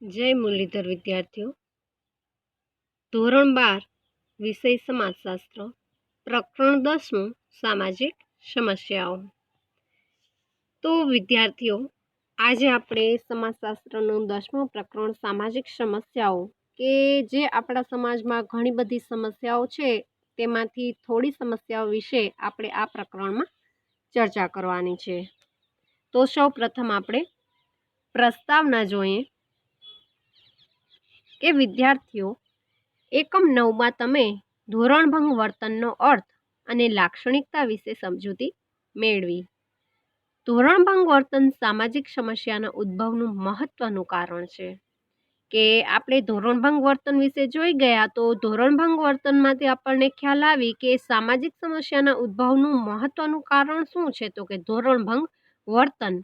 જય મુરલીધર વિદ્યાર્થીઓ. ધોરણ 12 વિષય સમાજશાસ્ત્ર, પ્રકરણ 10 સામાજિક સમસ્યાઓ. તો વિદ્યાર્થીઓ, આજે આપણે સમાજશાસ્ત્રનું 10મું પ્રકરણ સામાજિક સમસ્યાઓ કે જે આપણા સમાજમાં ઘણી બધી સમસ્યાઓ છે તેમાંથી થોડી સમસ્યાઓ વિશે આપણે આ પ્રકરણમાં ચર્ચા કરવાની છે. તો સૌ પ્રથમ આપણે પ્રસ્તાવના જોઈએ કે વિદ્યાર્થીઓ, એકમ 9માં તમે ધોરણભંગ વર્તનનો અર્થ અને લાક્ષણિકતા વિશે સમજૂતી મેળવી. ધોરણભંગ વર્તન સામાજિક સમસ્યાના ઉદ્ભવનું મહત્વનું કારણ છે. કે આપણે ધોરણભંગ વર્તન વિશે જોઈ ગયા, તો ધોરણભંગ વર્તનમાંથી આપણને ખ્યાલ આવી કે સામાજિક સમસ્યાના ઉદ્ભવનું મહત્વનું કારણ શું છે, તો કે ધોરણભંગ વર્તન.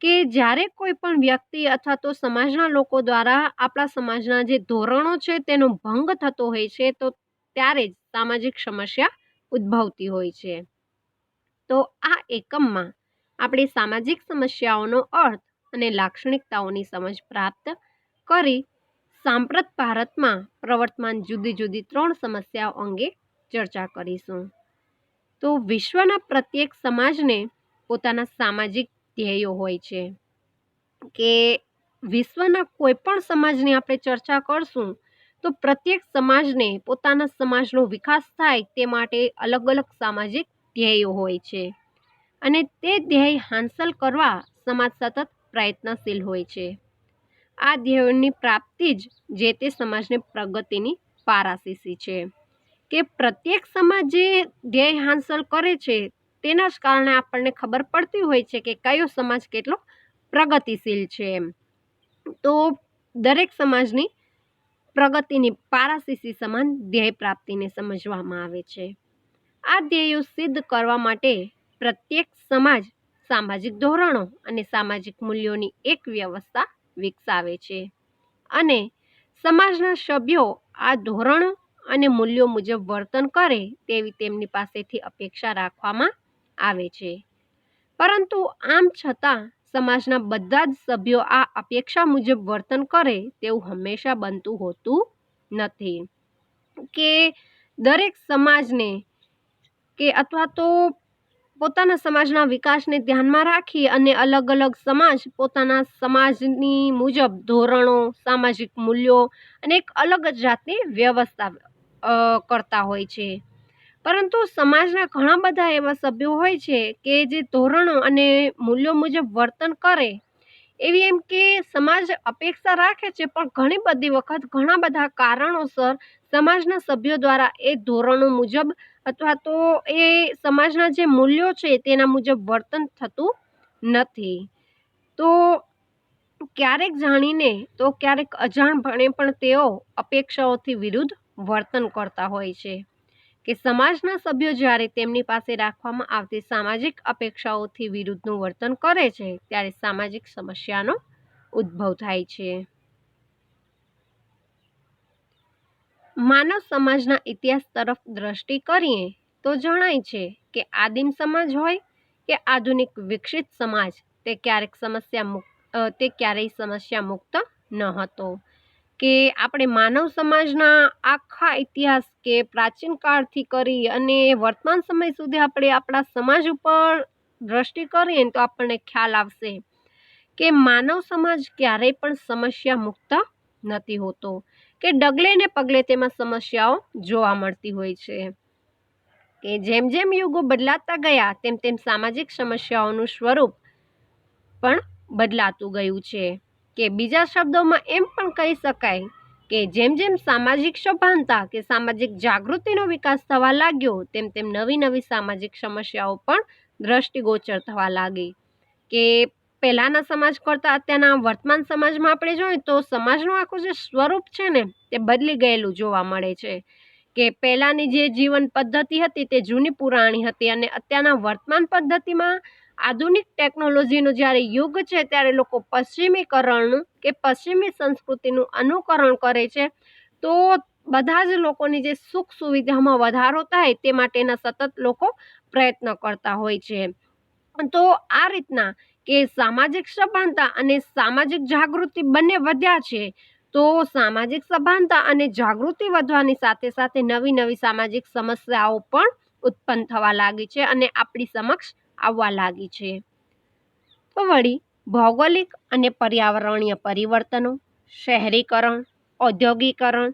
કે જ્યારે કોઈ પણ વ્યક્તિ અથવા તો સમાજના લોકો દ્વારા આપણા સમાજના જે ધોરણો છે તેનો ભંગ થતો હોય છે, તો ત્યારે જ સામાજિક સમસ્યા ઉદ્ભવતી હોય છે. તો આ એકમમાં આપણે સામાજિક સમસ્યાઓનો અર્થ અને લાક્ષણિકતાઓની સમજ પ્રાપ્ત કરી સાંપ્રત ભારતમાં પ્રવર્તમાન જુદી જુદી 3 સમસ્યાઓ અંગે ચર્ચા કરીશું. તો વિશ્વના પ્રત્યેક સમાજને પોતાના સામાજિક ધ્યેયો હોય છે. કે વિશ્વના કોઈ પણ સમાજની આપણે ચર્ચા કરશું તો પ્રત્યેક સમાજને પોતાના સમાજનો વિકાસ થાય તે માટે અલગ અલગ સામાજિક ધ્યેયો હોય છે અને તે ધ્યેય હાંસલ કરવા સમાજ સતત પ્રયત્નશીલ હોય છે. આ ધ્યેયોની પ્રાપ્તિ જ જે તે સમાજની પ્રગતિની પારાશીસી છે. કે પ્રત્યેક સમાજ જે ધ્યેય હાંસલ કરે છે તેના જ કારણે આપણને ખબર પડતી હોય છે કે કયો સમાજ કેટલો પ્રગતિશીલ છે. તો દરેક સમાજની પ્રગતિની પારાશીસી સમાન ધ્યેય પ્રાપ્તિને સમજવામાં આવે છે. આ ધ્યેયો સિદ્ધ કરવા માટે પ્રત્યેક સમાજ સામાજિક ધોરણો અને સામાજિક મૂલ્યોની એક વ્યવસ્થા વિકસાવે છે અને સમાજના સભ્યો આ ધોરણો અને મૂલ્યો મુજબ વર્તન કરે તેવી તેમની પાસેથી અપેક્ષા રાખવામાં આવે છે. પરંતુ આમ છતાં સમાજના બધા જ સભ્યો આ અપેક્ષા મુજબ વર્તન કરે તેવું હંમેશા બનતું હોતું નથી. કે દરેક સમાજને કે અથવા તો પોતાના સમાજના વિકાસને ધ્યાનમાં રાખી અને અલગ અલગ સમાજ પોતાના સમાજની મુજબ ધોરણો, સામાજિક મૂલ્યો અને એક અલગ જ જાતની વ્યવસ્થા કરતા હોય છે. પરંતુ સમાજના ઘણા બધા એવા સભ્યો હોય છે કે જે ધોરણો અને મૂલ્યો મુજબ વર્તન કરે એવી એમ કે સમાજ અપેક્ષા રાખે છે, પણ ઘણી બધી વખત ઘણા બધા કારણોસર સમાજના સભ્યો દ્વારા એ ધોરણો મુજબ અથવા તો એ સમાજના જે મૂલ્યો છે તેના મુજબ વર્તન થતું નથી. તો ક્યારેક જાણીને તો ક્યારેક અજાણપણે પણ તેઓ અપેક્ષાઓથી વિરુદ્ધ વર્તન કરતા હોય છે. કે સમાજના સભ્યો જ્યારે તેમની પાસે રાખવામાં આવતી સામાજિક અપેક્ષાઓથી વિરુદ્ધનું વર્તન કરે છે ત્યારે સામાજિક સમસ્યાનો ઉદ્ભવ થાય છે. માનવ સમાજના ઇતિહાસ તરફ દ્રષ્ટિ કરીએ તો જણાય છે કે આદિમ સમાજ હોય કે આધુનિક વિકસિત સમાજ તે ક્યારેય સમસ્યા મુક્ત ન હતો. કે આપણે માનવ સમાજના આખા ઇતિહાસ કે પ્રાચીન કાળથી કરી અને વર્તમાન સમય સુધી આપણે આપણા સમાજ ઉપર દ્રષ્ટિ કરીએ તો આપણને ખ્યાલ આવશે કે માનવ સમાજ ક્યારેય પણ સમસ્યા મુક્ત નથી હોતો. કે ડગલે ને પગલે તેમાં સમસ્યાઓ જોવા મળતી હોય છે. કે જેમ જેમ યુગો બદલાતા ગયા તેમ તેમ સામાજિક સમસ્યાઓનું સ્વરૂપ પણ બદલાતું ગયું છે. કે બીજા શબ્દોમાં એમ પણ કહી શકાય કે જેમ જેમ સામાજિક સભાનતા કે સામાજિક જાગૃતિનો વિકાસ થવા લાગ્યો તેમ તેમ નવી નવી સામાજિક સમસ્યાઓ પણ દ્રષ્ટિગોચર થવા લાગી. કે પહેલાના સમાજ કરતાં અત્યારના વર્તમાન સમાજમાં આપણે જોઈએ તો સમાજનું આખું જે સ્વરૂપ છે ને તે બદલી ગયેલું જોવા મળે છે. કે પહેલાંની જે જીવન પદ્ધતિ હતી તે જૂની પુરાણી હતી અને અત્યારના વર્તમાન પદ્ધતિમાં આધુનિક ટેકનોલોજીનો જ્યારે યુગ છે ત્યારે લોકો પશ્ચિમીકરણનું કે પશ્ચિમી સંસ્કૃતિનું અનુકરણ કરે છે. તો બધા જ લોકોની જે સુખ સુવિધામાં વધારો થાય તે માટેના સતત લોકો પ્રયત્ન કરતા હોય છે. તો આ રીતના કે સામાજિક સભાનતા અને સામાજિક જાગૃતિ બંને વધ્યા છે, તો સામાજિક સભાનતા અને જાગૃતિ વધવાની સાથે સાથે નવી નવી સામાજિક સમસ્યાઓ પણ ઉત્પન્ન થવા લાગી છે અને આપણી સમક્ષ આવવા લાગી છે. તો વળી ભૌગોલિક અને પર્યાવરણીય પરિવર્તનો, શહેરીકરણ, ઔદ્યોગિકરણ,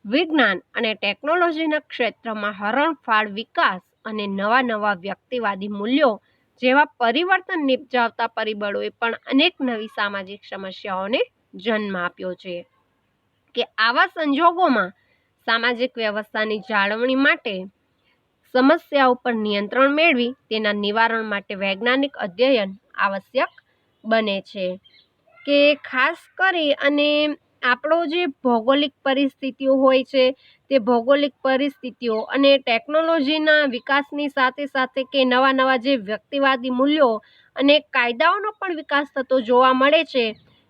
વિજ્ઞાન અને ટેકનોલોજીના ક્ષેત્રમાં હરણફાળ વિકાસ અને નવા નવા વ્યક્તિવાદી મૂલ્યો જેવા પરિવર્તન નિપજાવતા પરિબળોએ પણ અનેક નવી સામાજિક સમસ્યાઓને જન્મ આપ્યો છે. કે આવા સંજોગોમાં સામાજિક વ્યવસ્થાની જાળવણી માટે સમસ્યાઓ પર નિયંત્રણ મેળવી તેના નિવારણ માટે વૈજ્ઞાનિક અધ્યયન આવશ્યક બને છે. કે ખાસ કરી અને આપણો જે ભૌગોલિક પરિસ્થિતિઓ હોય છે તે ભૌગોલિક પરિસ્થિતિઓ અને ટેકનોલોજીના વિકાસની સાથે સાથે કે નવા નવા જે વ્યક્તિવાદી મૂલ્યો અને કાયદાઓનો પણ વિકાસ થતો જોવા મળે છે,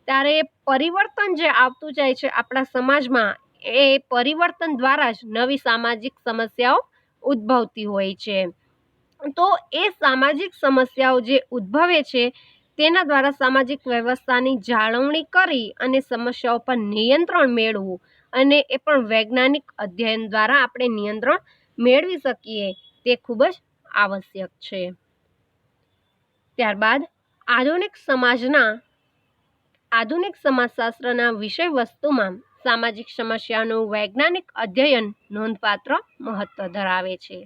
ત્યારે પરિવર્તન જે આવતું જાય છે આપણા સમાજમાં, એ પરિવર્તન દ્વારા જ નવી સામાજિક સમસ્યાઓ ઉદ્ભવતી હોય છે. તો એ સામાજિક સમસ્યાઓ જે ઉદ્ભવે છે તેના દ્વારા સામાજિક વ્યવસ્થાની જાળવણી કરી અને સમસ્યાઓ પર નિયંત્રણ મેળવવું, અને એ પણ વૈજ્ઞાનિક અધ્યયન દ્વારા આપણે નિયંત્રણ મેળવી શકીએ તે ખૂબ જ આવશ્યક છે. ત્યારબાદ આધુનિક સમાજશાસ્ત્રના વિષય વસ્તુમાં સામાજિક સમસ્યાનું વૈજ્ઞાનિક અધ્યયન નોંધપાત્ર મહત્વ ધરાવે છે.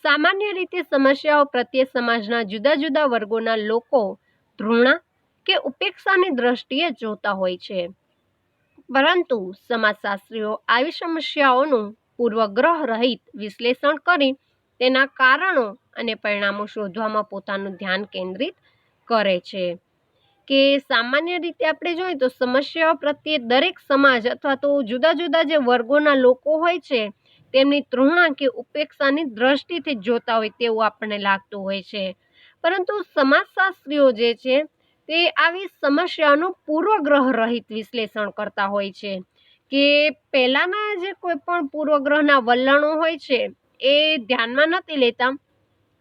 સામાન્ય રીતે સમસ્યાઓ પ્રત્યે સમાજના જુદા જુદા વર્ગોના લોકો ધૃણા કે ઉપેક્ષાની દ્રષ્ટિએ જોતા હોય છે, પરંતુ સમાજશાસ્ત્રીઓ આવી સમસ્યાઓનું પૂર્વગ્રહ રહિત વિશ્લેષણ કરી તેના કારણો અને પરિણામો શોધવામાં પોતાનું ધ્યાન કેન્દ્રિત કરે છે. કે સામાન્ય રીતે આપણે જોઈએ તો સમસ્યાઓ પ્રત્યે દરેક સમાજ અથવા તો જુદા જુદા જે વર્ગોના લોકો હોય છે તેમની તૃષ્ણા કે ઉપેક્ષાની દ્રષ્ટિથી જોતા હોય તેવું આપણને લાગતું હોય છે, પરંતુ સમાજશાસ્ત્રીઓ જે છે તે આવી સમસ્યાનું પૂર્વગ્રહ રહિત વિશ્લેષણ કરતા હોય છે. કે પહેલાના જે કોઈ પણ પૂર્વગ્રહના વલણો હોય છે એ ધ્યાનમાં નથી લેતા,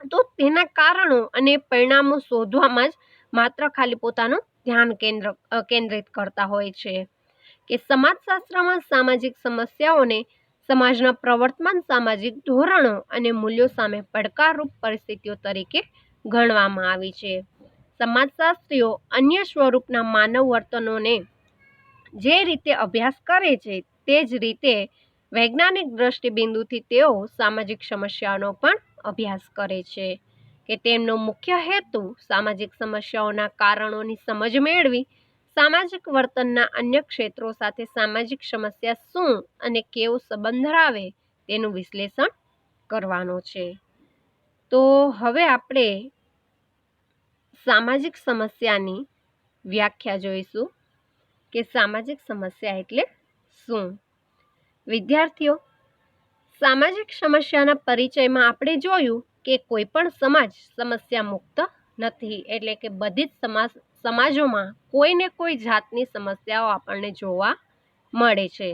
તો તેના કારણો અને પરિણામો શોધવામાં જ માત્ર ખાલી પોતાનું ધ્યાન કેન્દ્રિત કરતા હોય છે. કે સમાજશાસ્ત્રમાં સામાજિક સમસ્યાઓને સમાજના પ્રવર્તમાન સામાજિક ધોરણો અને મૂલ્યો સામે પડકારરૂપ પરિસ્થિતિઓ તરીકે ગણવામાં આવી છે. સમાજશાસ્ત્રીઓ અન્ય સ્વરૂપના માનવ વર્તનોને જે રીતે અભ્યાસ કરે છે તે જ રીતે વૈજ્ઞાનિક દ્રષ્ટિબિંદુથી તેઓ સામાજિક સમસ્યાઓનો પણ અભ્યાસ કરે છે. કે તેમનો મુખ્ય હેતુ સામાજિક સમસ્યાઓના કારણોની સમજ મેળવી સામાજિક વર્તનના અન્ય ક્ષેત્રો સાથે સામાજિક સમસ્યા શું અને કેવો સંબંધ ધરાવે તેનું વિશ્લેષણ કરવાનો છે. તો હવે આપણે સામાજિક સમસ્યાની વ્યાખ્યા જોઈશું કે સામાજિક સમસ્યા એટલે શું. વિદ્યાર્થીઓ, સામાજિક સમસ્યાના પરિચયમાં આપણે જોયું કે કોઈ પણ સમાજ સમસ્યા મુક્ત નથી, એટલે કે બધી જ સમાજોમાં કોઈને કોઈ જાતની સમસ્યાઓ આપણને જોવા મળે છે.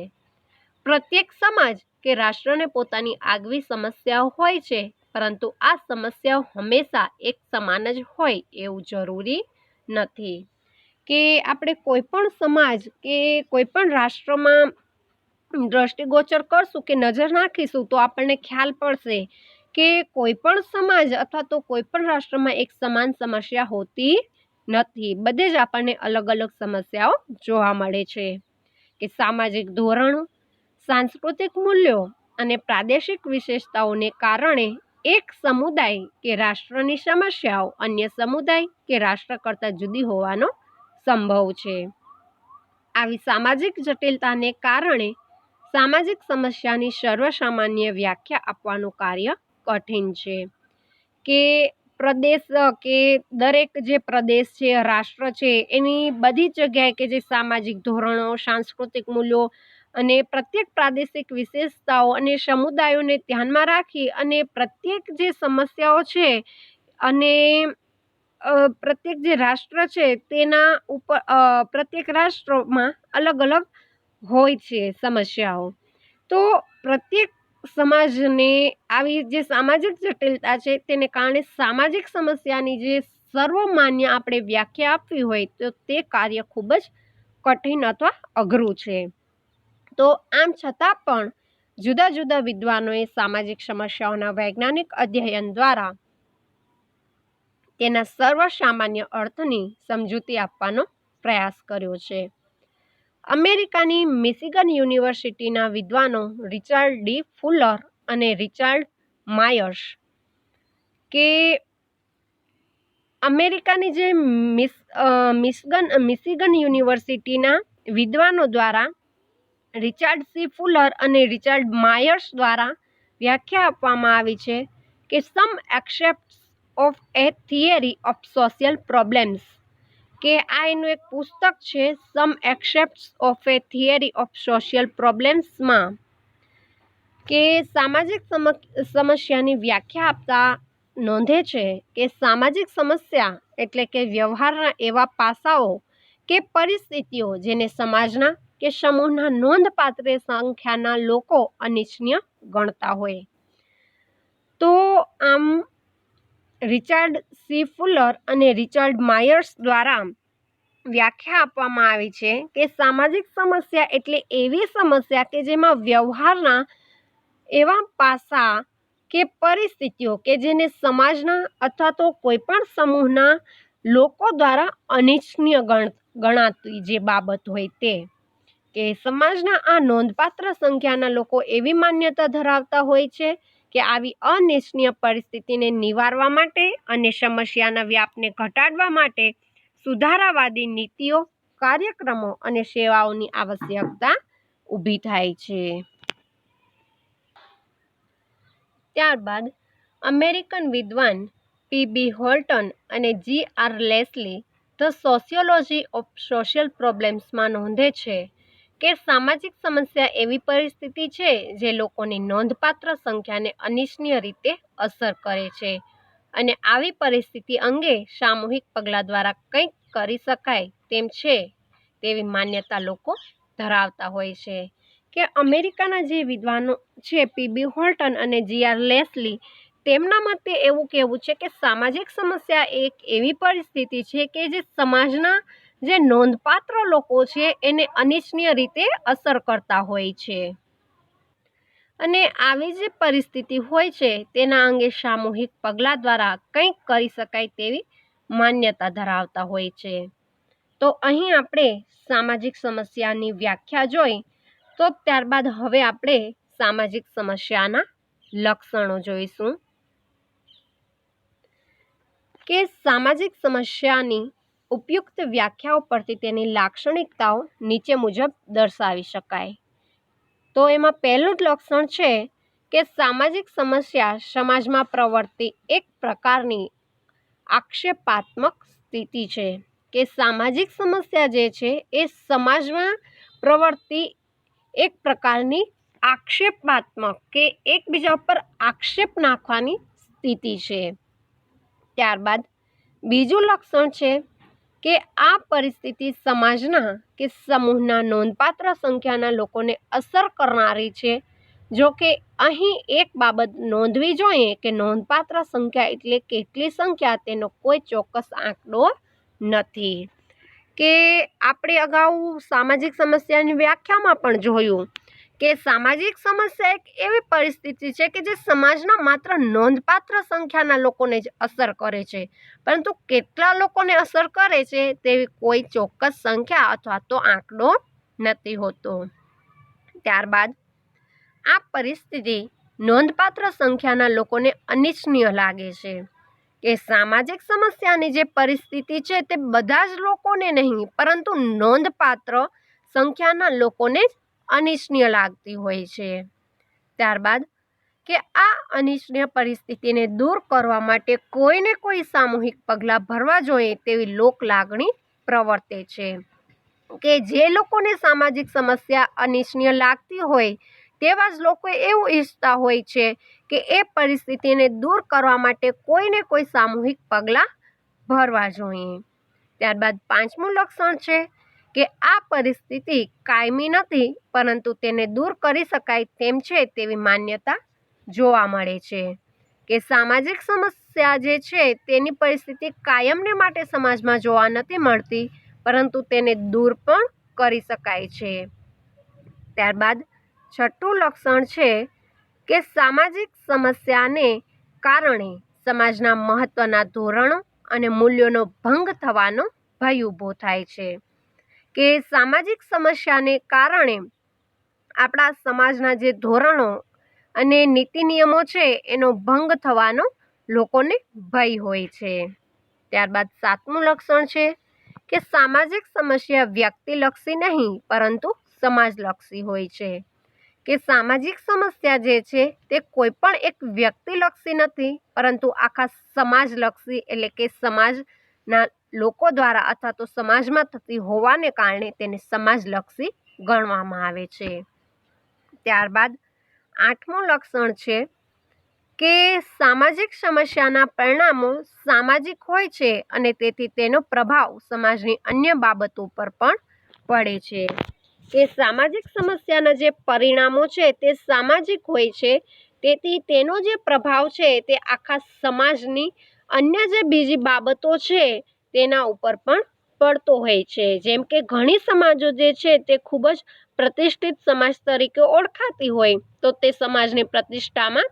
પ્રત્યેક સમાજ કે રાષ્ટ્રને પોતાની આગવી સમસ્યાઓ હોય છે, પરંતુ આ સમસ્યાઓ હંમેશા એક સમાન જ હોય એવું જરૂરી નથી. કે આપણે કોઈ પણ સમાજ કે કોઈ પણ રાષ્ટ્રમાં દ્રષ્ટિગોચર કરશું કે નજર નાખીશું તો આપણને ખ્યાલ પડશે કે કોઈ પણ સમાજ અથવા તો કોઈ પણ રાષ્ટ્રમાં એક સમાન સમસ્યા હોતી નથી. બધે જ આપણને અલગ અલગ સમસ્યાઓ જોવા મળે છે. કે સામાજિક ધોરણો, સાંસ્કૃતિક મૂલ્યો અને પ્રાદેશિક વિશેષતાઓને કારણે એક સમુદાય કે રાષ્ટ્રની સમસ્યાઓ અન્ય સમુદાય કે રાષ્ટ્ર કરતાં જુદી હોવાનો સંભવ છે. આવી સામાજિક જટિલતાને કારણે સામાજિક સમસ્યાની સર્વસામાન્ય વ્યાખ્યા આપવાનું કાર્ય કઠિન છે. કે પ્રદેશ કે દરેક જે પ્રદેશ છે, રાષ્ટ્ર છે, એની બધી જ જગ્યાએ કે જે સામાજિક ધોરણો, સાંસ્કૃતિક મૂલ્યો અને પ્રત્યેક પ્રાદેશિક વિશેષતાઓ અને સમુદાયોને ધ્યાનમાં રાખી અને પ્રત્યેક જે સમસ્યાઓ છે અને પ્રત્યેક જે રાષ્ટ્ર છે તેના ઉપર પ્રત્યેક રાષ્ટ્રમાં અલગ અલગ હોય છે સમસ્યાઓ. તો પ્રત્યેક સમાજને આવી જે સામાજિક જટિલતા છે તેને કારણે સામાજિક સમસ્યાની જે સર્વમાન્ય આપણે વ્યાખ્યા આપવી હોય તો તે કાર્ય ખૂબ જ કઠિન અથવા અઘરું છે. તો આમ છતાં પણ જુદા જુદા વિદ્વાનોએ સામાજિક સમસ્યાઓના વૈજ્ઞાનિક અધ્યયન દ્વારા તેના સર્વસામાન્ય અર્થની સમજૂતી આપવાનો પ્રયાસ કર્યો છે. અમેરિકાની મિશિગન યુનિવર્સિટીના વિદ્વાનો રિચાર્ડ ડી ફુલર અને રિચાર્ડ માયર્સ કે અમેરિકાની જે મિશિગન યુનિવર્સિટીના વિદ્વાનો દ્વારા રિચાર્ડ સી ફુલર અને રિચાર્ડ માયર્સ દ્વારા વ્યાખ્યા આપવામાં આવી છે કે some accepts of a theory of social problems, કે આ એનું એક પુસ્તક છે some accepts of a theory of social પ્રોબ્લેમ્સમાં કે સામાજિક સમસ્યાની વ્યાખ્યા આપતા નોંધે છે કે સામાજિક સમસ્યા એટલે કે વ્યવહારના એવા પાસાઓ કે પરિસ્થિતિઓ જેને સમાજના કે સમૂહના નોંધપાત્ર સંખ્યાના લોકો અનિચ્છનીય ગણતા હોય. તો આમ રિચાર્ડ સી ફુલર અને રિચાર્ડ માયર્સ દ્વારા વ્યાખ્યા આપવામાં આવી છે કે સામાજિક સમસ્યા એટલે એવી સમસ્યા કે જેમાં વ્યવહારના એવા પાસા કે પરિસ્થિતિઓ કે જેને સમાજના અથવા તો કોઈ પણ સમૂહના લોકો દ્વારા અનિચ્છનીય ગણાતી જે બાબત હોય તે, કે સમાજના આ નોંધપાત્ર સંખ્યાના લોકો એવી માન્યતા ધરાવતા હોય છે કે આવી અનિચ્છનીય પરિસ્થિતિને નિવારવા માટે અને સમસ્યાના વ્યાપને ઘટાડવા માટે સુધારાવાદી નીતિઓ, કાર્યક્રમો અને સેવાઓની આવશ્યકતા ઊભી થાય છે. ત્યારબાદ અમેરિકન વિદ્વાન પી.બી. હોલ્ટન અને G R. Leslie the sociology of social પ્રોબ્લેમ્સમાં નોંધે છે કે સામાજિક સમસ્યા એવી પરિસ્થિતિ છે જે લોકોની નોંધપાત્ર સંખ્યાને અનિચ્છનીય રીતે અસર કરે છે અને આવી પરિસ્થિતિ અંગે સામૂહિક પગલાં દ્વારા કંઈક કરી શકાય તેમ છે તેવી માન્યતા લોકો ધરાવતા હોય છે. કે અમેરિકાના જે વિદ્વાનો છે પી.બી. હોલ્ટન અને જી.આર. લેસ્લી, તેમના મતે એવું કહેવું છે કે સામાજિક સમસ્યા એક એવી પરિસ્થિતિ છે કે જે સમાજના જે નોંધપાત્ર લોકો છે એને અનિચ્છનીય રીતે અસર કરતા હોય છે અને આવી જે પરિસ્થિતિ હોય છે તેના અંગે સામૂહિક પગલાં દ્વારા કંઈક કરી શકાય તેવી માન્યતા ધરાવતા હોય છે. તો અહીં આપણે સામાજિક સમસ્યાની વ્યાખ્યા જોઈ, તો ત્યારબાદ હવે આપણે સામાજિક સમસ્યાના લક્ષણો જોઈશું. કે સામાજિક સમસ્યાની ઉપયુક્ત વ્યાખ્યાઓ પરથી તેની લાક્ષણિકતાઓ નીચે મુજબ દર્શાવી શકાય. તો એમાં પહેલું જ લક્ષણ છે કે સામાજિક સમસ્યા સમાજમાં પ્રવર્તતી એક પ્રકારની આક્ષેપાત્મક સ્થિતિ છે. કે સામાજિક સમસ્યા જે છે એ સમાજમાં પ્રવર્તતી એક પ્રકારની આક્ષેપાત્મક કે એકબીજા ઉપર આક્ષેપ નાખવાની સ્થિતિ છે. ત્યારબાદ બીજું લક્ષણ છે કે આ પરિસ્થિતિ સમાજના કે સમૂહના નોંધપાત્ર સંખ્યાના લોકોને અસર કરનારી છે. જો કે અહીં એક બાબત નોંધવી જોઈએ કે નોંધપાત્ર સંખ્યા એટલે કેટલી સંખ્યા તેનો કોઈ ચોક્કસ આંકડો નથી. કે આપણે અગાઉ સામાજિક સમસ્યાની વ્યાખ્યામાં પણ જોયું કે સામાજિક સમસ્યા એક એવી પરિસ્થિતિ છે કે જે સમાજના માત્ર નોંધપાત્ર સંખ્યાના લોકોને જ અસર કરે છે, પરંતુ કેટલા લોકોને અસર કરે છે તેવી કોઈ ચોક્કસ સંખ્યા અથવા તો આંકડો નથી હોતો. ત્યારબાદ આ પરિસ્થિતિ નોંધપાત્ર સંખ્યાના લોકોને અનિચ્છનીય લાગે છે. કે સામાજિક સમસ્યાની જે પરિસ્થિતિ છે તે બધા જ લોકોને નહીં પરંતુ નોંધપાત્ર સંખ્યાના લોકોને જ અનિચ્છનીય લાગતી હોય છે. ત્યારબાદ કે આ અનિચ્છનીય પરિસ્થિતિને દૂર કરવા માટે કોઈને કોઈ સામૂહિક પગલાં ભરવા જોઈએ તેવી લોક લાગણી પ્રવર્તે છે. કે જે લોકોને સામાજિક સમસ્યા અનિચ્છનીય લાગતી હોય તેવા જ લોકો એવું ઈચ્છતા હોય છે કે એ પરિસ્થિતિને દૂર કરવા માટે કોઈને કોઈ સામૂહિક પગલાં ભરવા જોઈએ. ત્યારબાદ પાંચમું લક્ષણ છે કે આ પરિસ્થિતિ કાયમી નથી પરંતુ તેને દૂર કરી શકાય તેમ છે તેવી માન્યતા જોવા મળે છે. કે સામાજિક સમસ્યા જે છે તેની પરિસ્થિતિ કાયમને માટે સમાજમાં જોવા નથી મળતી, પરંતુ તેને દૂર પણ કરી શકાય છે. ત્યારબાદ છઠ્ઠું લક્ષણ છે કે સામાજિક સમસ્યાને કારણે સમાજના મહત્વના ધોરણો અને મૂલ્યોનો ભંગ થવાનો ભય ઊભો થાય છે. કે સામાજિક સમસ્યાને કારણે આપણા સમાજના જે ધોરણો અને નીતિ નિયમો છે એનો ભંગ થવાનો લોકોને ભય હોય છે. ત્યારબાદ સાતમું લક્ષણ છે કે સામાજિક સમસ્યા વ્યક્તિલક્ષી નહીં પરંતુ સમાજલક્ષી હોય છે. કે સામાજિક સમસ્યા જે છે તે કોઈ પણ એક વ્યક્તિલક્ષી નથી, પરંતુ આખા સમાજલક્ષી, એટલે કે સમાજના લોકો દ્વારા અથવા તો સમાજમાં થતી હોવાને કારણે તેને સમાજલક્ષી ગણવામાં આવે છે. ત્યારબાદ આઠમું લક્ષણ છે કે સામાજિક સમસ્યાના પરિણામો સામાજિક હોય છે અને તેથી તેનો પ્રભાવ સમાજની અન્ય બાબતો પર પણ પડે છે. કે સામાજિક સમસ્યાના જે પરિણામો છે તે સામાજિક હોય છે, તેથી તેનો જે પ્રભાવ છે તે આખા સમાજની અન્ય જે બીજી બાબતો છે તેના ઉપર પણ પડતો હોય છે. જેમ કે ઘણી સમાજો જે છે તે ખૂબ જ પ્રતિષ્ઠિત સમાજ તરીકે ઓળખાતી હોય તો તે સમાજની પ્રતિષ્ઠામાં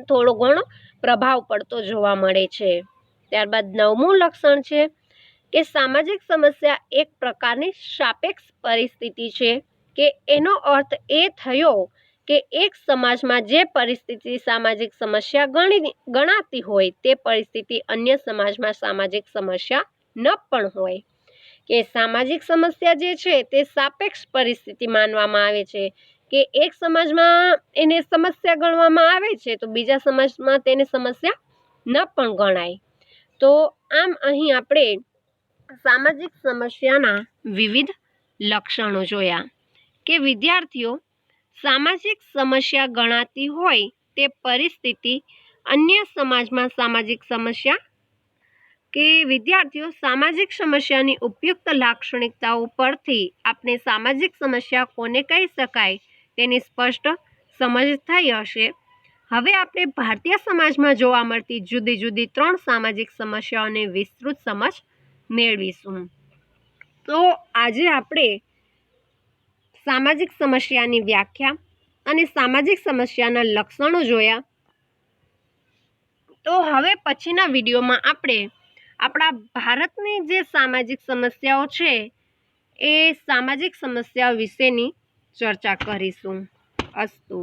થોડો ઘણો પ્રભાવ પડતો જોવા મળે છે. ત્યારબાદ નવમું લક્ષણ છે કે સામાજિક સમસ્યા એક પ્રકારની સાપેક્ષ પરિસ્થિતિ છે. કે એનો અર્થ એ થયો કે એક સમાજમાં જે પરિસ્થિતિ સામાજિક સમસ્યા ગણાતી હોય તે પરિસ્થિતિ અન્ય સમાજમાં સામાજિક સમસ્યા ન પણ હોય. કે સામાજિક સમસ્યા જે છે તે સાપેક્ષ પરિસ્થિતિ માનવામાં આવે છે. કે એક સમાજમાં એને સમસ્યા ગણવામાં આવે છે તો બીજા સમાજમાં તેને સમસ્યા ન પણ ગણાય. તો આમ અહીં આપણે સામાજિક સમસ્યાના વિવિધ લક્ષણો જોયા. કે વિદ્યાર્થીઓ, સામાજિક સમસ્યા ગણાતી હોય તે પરિસ્થિતિ અન્ય સમાજમાં સામાજિક સમસ્યા. કે વિદ્યાર્થીઓ, સામાજિક સમસ્યાની ઉપયુક્ત લાક્ષણિકતાઓ પરથી આપણે સામાજિક સમસ્યા કોને કહી શકાય તેની સ્પષ્ટ સમજ થઈ હશે. હવે આપણે ભારતીય સમાજમાં જોવા મળતી જુદી જુદી 3 સામાજિક સમસ્યાઓની વિસ્તૃત સમજ મેળવીશું. તો આજે આપણે સામાજિક સમસ્યાની વ્યાખ્યા અને સામાજિક સમસ્યાના લક્ષણો જોયા. તો હવે પછીના વિડીયોમાં આપણે આપણા ભારતની જે સામાજિક સમસ્યાઓ છે એ સામાજિક સમસ્યાઓ વિશેની ચર્ચા કરીશું. અસ્તુ.